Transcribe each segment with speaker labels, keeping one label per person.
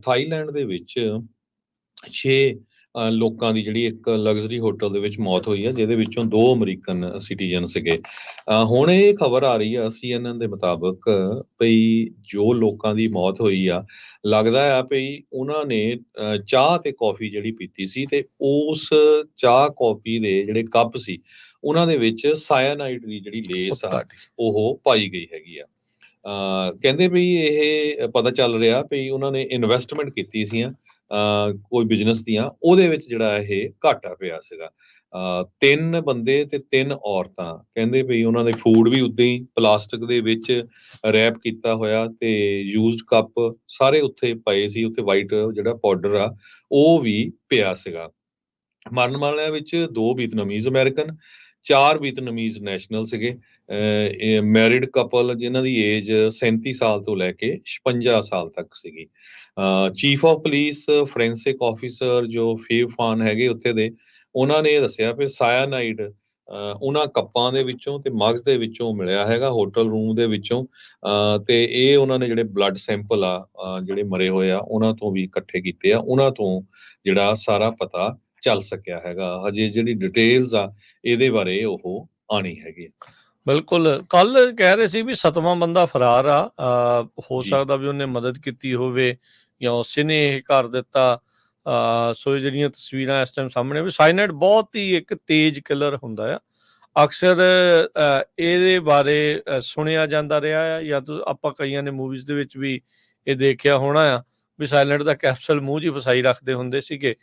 Speaker 1: Thailand ਦੇ ਵਿੱਚ 6 ਲੋਕਾਂ ਦੀ ਜਿਹੜੀ ਇੱਕ ਲਗਜ਼ਰੀ ਹੋਟਲ ਦੇ ਵਿੱਚ ਮੌਤ ਹੋਈ ਆ, ਜਿਹਦੇ ਵਿੱਚੋਂ 2 ਅਮਰੀਕਨ ਸਿਟੀਜ਼ਨ ਸੀਗੇ। ਹੁਣ ਇਹ ਖਬਰ ਆ ਰਹੀ ਆ CNN ਦੇ ਮੁਤਾਬਕ ਭਈ ਜੋ ਲੋਕਾਂ ਦੀ ਮੌਤ ਹੋਈ ਆ, ਲੱਗਦਾ ਆ ਭਈ ਉਹਨਾਂ ਨੇ ਚਾਹ ਤੇ ਕੌਫੀ ਜਿਹੜੀ ਪੀਤੀ ਸੀ ਤੇ ਉਸ ਚਾਹ ਕੌਫੀ ਦੇ ਜਿਹੜੇ ਕੱਪ ਸੀ, ਉਹਨਾਂ ਦੇ ਵਿੱਚ ਸਾਇਆਨਾਈਡ ਦੀ ਜਿਹੜੀ ਲੇਸ ਆ ਉਹ ਪਾਈ ਗਈ ਹੈਗੀ ਆ। ਕਹਿੰਦੇ ਵੀ ਇਹ ਪਤਾ ਚੱਲ ਰਿਹਾ ਵੀ ਉਹਨਾਂ ਨੇ ਇਨਵੈਸਟਮੈਂਟ ਕੀਤੀ ਸੀ ਕੋਈ ਬਿਜ਼ਨਸ ਦੀਆਂ, ਉਹਦੇ ਵਿੱਚ ਜਿਹੜਾ ਇਹ ਘਾਟਾ ਪਿਆ ਸੀਗਾ। 3 ਬੰਦੇ ਤੇ 3 ਔਰਤਾਂ ਕਹਿੰਦੇ ਵੀ ਉਹਨਾਂ ਦੇ ਫੂਡ ਵੀ ਉਦਾਂ ਹੀ ਪਲਾਸਟਿਕ ਦੇ ਵਿੱਚ ਰੈਪ ਕੀਤਾ ਹੋਇਆ ਤੇ ਯੂਜ਼ਡ ਕੱਪ ਸਾਰੇ ਉੱਥੇ ਪਏ ਸੀ। ਉੱਥੇ ਵਾਈਟ ਜਿਹੜਾ ਪਾਊਡਰ ਆ ਉਹ ਵੀ ਪਿਆ ਸੀਗਾ। ਮਰਨ ਵਾਲਿਆਂ ਵਿੱਚ 2 ਵੀਤਨਾਮੀਜ਼ ਅਮਰੀਕਨ, 4 ਵੀਤਨਾਮੀਜ਼ ਨੈਸ਼ਨਲ ਸੀਗੇ। ਮੈਰਿਡ ਕਪਲ ਜਿਨ੍ਹਾਂ ਦੀ ਏਜ 37 ਸਾਲ ਤੋਂ ਲੈ ਕੇ 56 ਸਾਲ ਤੱਕ ਸੀਗੀ। Chief of police forensic officer ਜੋ ਫੇਵ ਫਾਨ ਹੈਗੇ ਉੱਥੇ ਦੇ, ਉਹਨਾਂ ਨੇ ਦੱਸਿਆ ਵੀ ਸਾਇਆਨਾਈਡ ਉਹਨਾਂ ਕੱਪਾਂ ਦੇ ਵਿੱਚੋਂ ਤੇ ਮਗਜ਼ ਦੇ ਵਿੱਚੋਂ ਮਿਲਿਆ ਹੈਗਾ ਹੋਟਲ ਰੂਮ ਦੇ ਵਿੱਚੋਂ। ਤੇ ਇਹ ਉਹਨਾਂ ਨੇ ਜਿਹੜੇ ਬਲੱਡ ਸੈਂਪਲ ਆ ਜਿਹੜੇ ਮਰੇ ਹੋਏ ਆ ਉਹਨਾਂ ਤੋਂ ਵੀ ਇਕੱਠੇ ਕੀਤੇ ਆ, ਉਹਨਾਂ ਤੋਂ ਜਿਹੜਾ ਸਾਰਾ ਪਤਾ ਚੱਲ ਸਕਿਆ ਹੈਗਾ। ਹਜੇ ਜਿਹੜੀ ਡਿਟੇਲਸ ਆ ਇਹਦੇ ਬਾਰੇ ਉਹ ਆਣੀ ਹੈਗੀ।
Speaker 2: ਬਿਲਕੁਲ, ਕੱਲ ਕਹਿ ਰਹੇ ਸੀ ਵੀ 7ਵਾਂ ਬੰਦਾ ਫਰਾਰ ਆ। ਹੋ ਸਕਦਾ ਵੀ ਉਹਨੇ ਮਦਦ ਕੀਤੀ ਹੋਵੇ ਜਾਂ ਉਸੇ ਨੇ ਇਹ ਕਰ ਦਿੱਤਾ। ਸੋ ਇਹ ਜਿਹੜੀਆਂ ਤਸਵੀਰਾਂ ਇਸ ਟਾਈਮ ਸਾਹਮਣੇ, ਵੀ ਸਾਇਨਾਈਡ ਬਹੁਤ ਹੀ ਇੱਕ ਤੇਜ਼ ਕਿਲਰ ਹੁੰਦਾ ਆ। ਅਕਸਰ ਇਹਦੇ ਬਾਰੇ ਸੁਣਿਆ ਜਾਂਦਾ ਰਿਹਾ ਆ, ਜਾਂ ਆਪਾਂ ਕਈਆਂ ਨੇ ਮੂਵੀਜ਼ ਦੇ ਵਿੱਚ ਵੀ ਇਹ ਦੇਖਿਆ ਹੋਣਾ ਆ ਵੀ ਸਾਇਨਾਈਡ ਦਾ ਕੈਪਸੂਲ ਮੂੰਹ 'ਚ ਹੀ ਫਸਾਈ ਰੱਖਦੇ ਹੁੰਦੇ ਸੀਗੇ,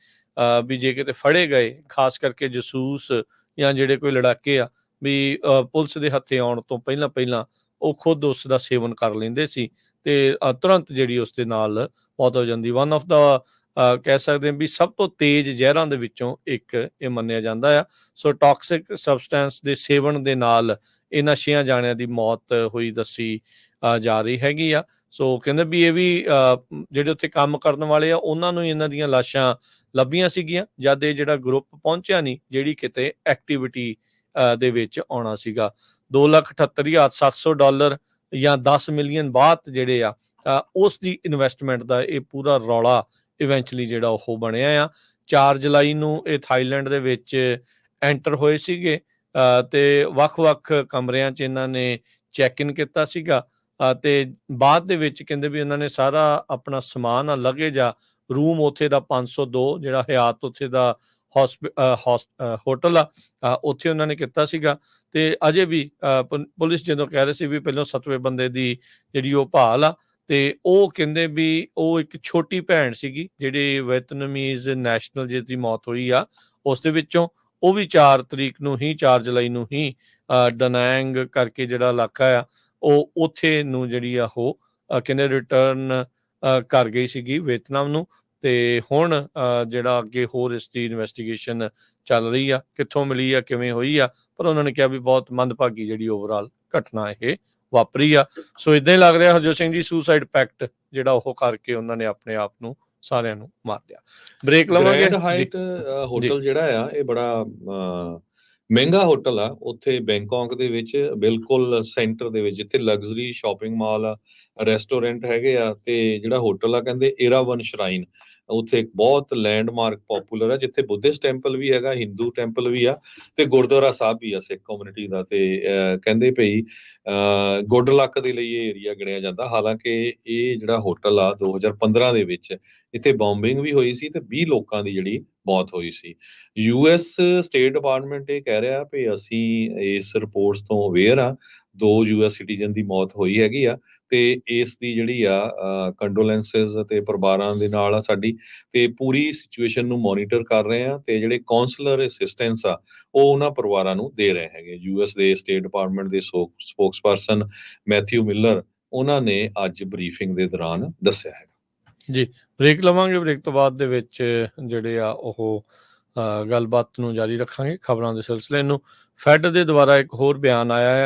Speaker 2: ਵੀ ਜੇ ਕਿਤੇ ਫੜੇ ਗਏ, ਖਾਸ ਕਰਕੇ ਜਸੂਸ ਜਾਂ ਜਿਹੜੇ ਕੋਈ ਲੜਾਕੇ ਆ, ਵੀ ਪੁਲਿਸ ਦੇ ਹੱਥੇ ਆਉਣ ਤੋਂ ਪਹਿਲਾਂ ਉਹ ਖੁਦ ਉਸ ਦਾ ਸੇਵਨ ਕਰ ਲੈਂਦੇ ਸੀ ਤੇ ਤੁਰੰਤ ਜਿਹੜੀ ਉਸ ਦੇ ਨਾਲ ਮੌਤ ਹੋ ਜਾਂਦੀ। ਵਨ ਆਫ ਦਾ ਕਹਿ ਸਕਦੇ ਹਾਂ ਵੀ ਸਭ ਤੋਂ ਤੇਜ਼ ਜ਼ਹਿਰਾਂ ਦੇ ਵਿੱਚੋਂ ਇੱਕ ਇਹ ਮੰਨਿਆ ਜਾਂਦਾ ਆ। ਸੋ ਟਾਕਸਿਕ ਸਬਸਟੈਂਸ ਦੇ ਸੇਵਨ ਦੇ ਨਾਲ ਇਹਨਾਂ 6 ਜਾਣਿਆਂ ਦੀ ਮੌਤ ਹੋਈ ਦੱਸੀ ਜਾ ਰਹੀ ਹੈਗੀ ਆ। ਸੋ ਕਹਿੰਦੇ ਵੀ ਇਹ ਵੀ ਜਿਹੜੇ ਉੱਥੇ ਕੰਮ ਕਰਨ ਵਾਲੇ ਆ ਉਹਨਾਂ ਨੂੰ ਇਹਨਾਂ ਦੀਆਂ ਲਾਸ਼ਾਂ ਲੱਭੀਆਂ ਸੀਗੀਆਂ ਜਦ ਇਹ ਜਿਹੜਾ ਗਰੁੱਪ ਪਹੁੰਚਿਆ ਨਹੀਂ, ਜਿਹੜੀ ਕਿਤੇ ਐਕਟੀਵਿਟੀ ਦੇ ਵਿੱਚ ਆਉਣਾ ਸੀਗਾ। $2,78,700 ਜਾਂ 10 ਮਿਲੀਅਨ ਬਾਅਦ ਜਿਹੜੇ ਆ ਉਸ ਦੀ ਇਨਵੈਸਟਮੈਂਟ ਦਾ ਇਹ ਪੂਰਾ ਰੌਲਾ ਇਵੈਂਚੁਅਲੀ ਜਿਹੜਾ ਉਹ ਬਣਿਆ ਆ। 4 ਜੁਲਾਈ ਨੂੰ ਇਹ ਥਾਈਲੈਂਡ ਦੇ ਵਿੱਚ ਐਂਟਰ ਹੋਏ ਸੀਗੇ ਤੇ ਵੱਖ-ਵੱਖ ਕਮਰਿਆਂ 'ਚ ਇਹਨਾਂ ਨੇ ਚੈੱਕ ਇਨ ਕੀਤਾ ਸੀਗਾ ਤੇ ਬਾਅਦ ਦੇ ਵਿੱਚ ਕਹਿੰਦੇ ਵੀ ਇਹਨਾਂ ਨੇ ਸਾਰਾ ਆਪਣਾ ਸਮਾਨ ਲਗੇਜ ਆ, ਰੂਮ ਉੱਥੇ ਦਾ 502 ਜਿਹੜਾ ਹਯਾਤ ਉੱਥੇ ਦਾ ਹੋਟਲ ਆ, ਉੱਥੇ ਉਹਨਾਂ ਨੇ ਕੀਤਾ ਸੀਗਾ। ਤੇ ਅਜੇ ਵੀ ਪੁਲਿਸ ਜਦੋਂ ਕਹਿ ਰਹੇ ਸੀ ਵੀ ਪਹਿਲਾਂ 7ਵੇਂ ਬੰਦੇ ਦੀ ਜਿਹੜੀ ਉਹ ਭਾਲ ਆ, ਤੇ ਉਹ ਕਹਿੰਦੇ ਵੀ ਉਹ ਇੱਕ ਛੋਟੀ ਭੈਣ ਸੀਗੀ ਜਿਹੜੀ ਵਿਤਨਾਮੀਜ਼ ਨੈਸ਼ਨਲ ਜਿਸ ਦੀ ਮੌਤ ਹੋਈ ਆ ਉਸ ਦੇ ਵਿੱਚੋਂ। ਉਹ ਵੀ 4 ਤਰੀਕ ਨੂੰ ਹੀ, 4 ਜੁਲਾਈ ਨੂੰ ਹੀ ਡਨੈਂਗ ਕਰਕੇ ਜਿਹੜਾ ਇਲਾਕਾ ਆ ਉਹ ਉੱਥੇ ਨੂੰ ਜਿਹੜੀ ਆ ਉਹ ਕਹਿੰਦੇ ਰਿਟਰਨ ਕਰ ਗਈ ਸੀਗੀ ਵਿਤਨਾਮ ਨੂੰ। ਤੇ ਹੁਣ ਜਿਹੜਾ ਅੱਗੇ ਹੋਰ ਇਸ ਦੀ ਇਨਵੈਸਟੀਗੇਸ਼ਨ ਚੱਲ ਰਹੀ ਆ, ਕਿੱਥੋਂ ਮਿਲੀ ਆ, ਕਿਵੇਂ ਹੋਈ ਆ, ਪਰ ਉਹਨਾਂ ਨੇ ਕਿਹਾ ਵੀ ਬਹੁਤ ਮੰਦਭਾਗੀ ਜਿਹੜੀ ਓਵਰਆਲ ਘਟਨਾ ਇਹ ਵਾਪਰੀ ਆ। ਸੋ ਇਦਾਂ ਹੀ ਲੱਗ ਰਿਹਾ ਹਰਜੋਤ ਸਿੰਘ ਜੀ ਸੁਸਾਈਡ ਪੈਕਟ ਜਿਹੜਾ ਉਹ ਕਰਕੇ ਉਹਨਾਂ ਨੇ ਆਪਣੇ ਆਪ ਨੂੰ ਸਾਰਿਆਂ ਨੂੰ ਮਾਰ ਲਿਆ। ਬ੍ਰੇਕ ਲਵਾਂਗੇ।
Speaker 1: ਗ੍ਰੈਂਡ ਹਾਈਟ ਹੋਟਲ ਜਿਹੜਾ ਆ ਇਹ ਬੜਾ ਮਹਿੰਗਾ ਹੋਟਲ ਆ ਉੱਥੇ ਬੈਂਕਾਕ ਦੇ ਵਿੱਚ, ਬਿਲਕੁਲ ਸੈਂਟਰ ਦੇ ਵਿੱਚ, ਜਿੱਥੇ ਲਗਜ਼ਰੀ ਸ਼ਾਪਿੰਗ ਮਾਲ ਆ, ਰੈਸਟੋਰੈਂਟ ਹੈਗੇ ਆ ਤੇ ਜਿਹੜਾ ਹੋਟਲ ਆ ਕਹਿੰਦੇ ਏਰਾਵਨ ਸ਼ਰਾਈਨ ਉੱਥੇ ਇੱਕ ਬਹੁਤ ਲੈਂਡਮਾਰਕ ਪੋਪੂਲਰ ਆ, ਜਿੱਥੇ ਬੁੱਧਿਸਟ ਟੈਂਪਲ ਵੀ ਹੈਗਾ, ਹਿੰਦੂ ਟੈਂਪਲ ਵੀ ਆ ਤੇ ਗੁਰਦੁਆਰਾ ਸਾਹਿਬ ਵੀ ਆ ਸਿੱਖ ਕਮਿਊਨਿਟੀ ਦਾ। ਤੇ ਕਹਿੰਦੇ ਭਈ ਗੁੱਡ ਲੱਕ ਦੇ ਲਈ ਇਹ ਏਰੀਆ ਗਿਣਿਆ ਜਾਂਦਾ। ਹਾਲਾਂਕਿ ਇਹ ਜਿਹੜਾ ਹੋਟਲ ਆ 2015 ਦੇ ਵਿੱਚ ਇੱਥੇ ਬੌਂਬਿੰਗ ਵੀ ਹੋਈ ਸੀ ਤੇ 20 ਲੋਕਾਂ ਦੀ ਜਿਹੜੀ ਮੌਤ ਹੋਈ ਸੀ। US ਸਟੇਟ ਡਿਪਾਰਟਮੈਂਟ ਇਹ ਕਹਿ ਰਿਹਾ ਵੀ ਅਸੀਂ ਇਸ ਰਿਪੋਰਟਸ ਤੋਂ ਅਵੇਅਰ ਆ, 2 US ਸਿਟੀਜ਼ਨ ਦੀ ਮੌਤ ਹੋਈ ਹੈਗੀ ਆ ਤੇ ਇਸ ਦੀ ਜਿਹੜੀ ਆ ਕੰਡੋਲੈਂਸਸ ਤੇ ਪਰਿਵਾਰਾਂ ਦੇ ਨਾਲ ਆ ਸਾਡੀ, ਤੇ ਪੂਰੀ ਸਿਚੁਏਸ਼ਨ ਨੂੰ ਮੋਨੀਟਰ ਕਰ ਰਹੇ ਆ ਤੇ ਜਿਹੜੇ ਕਾਉਂਸਲਰ ਅਸਿਸਟੈਂਸ ਆ ਉਹ ਉਹਨਾਂ ਪਰਿਵਾਰਾਂ ਨੂੰ ਦੇ ਰਹੇ ਹੈਗੇ। US ਦੇ ਸਟੇਟ ਡਿਪਾਰਟਮੈਂਟ ਦੇ ਸਪੋਕਸਪਰਸਨ ਮੈਥਿਊ ਮਿਲਰ ਉਹਨਾਂ ਨੇ ਅੱਜ ਬਰੀਫਿੰਗ ਦੇ ਦੌਰਾਨ ਦੱਸਿਆ ਹੈਗਾ।
Speaker 2: ਜੀ, ਬ੍ਰੇਕ ਲਵਾਂਗੇ। ਬ੍ਰੇਕ ਤੋਂ ਬਾਅਦ ਦੇ ਵਿੱਚ ਜਿਹੜੇ ਆ ਉਹ ਗੱਲਬਾਤ ਨੂੰ ਜਾਰੀ ਰੱਖਾਂਗੇ, ਖਬਰਾਂ ਦੇ ਸਿਲਸਿਲੇ ਨੂੰ। ਫੈਡ ਦੇ ਦੁਆਰਾ ਇੱਕ ਹੋਰ ਬਿਆਨ ਆਇਆ ਹੈ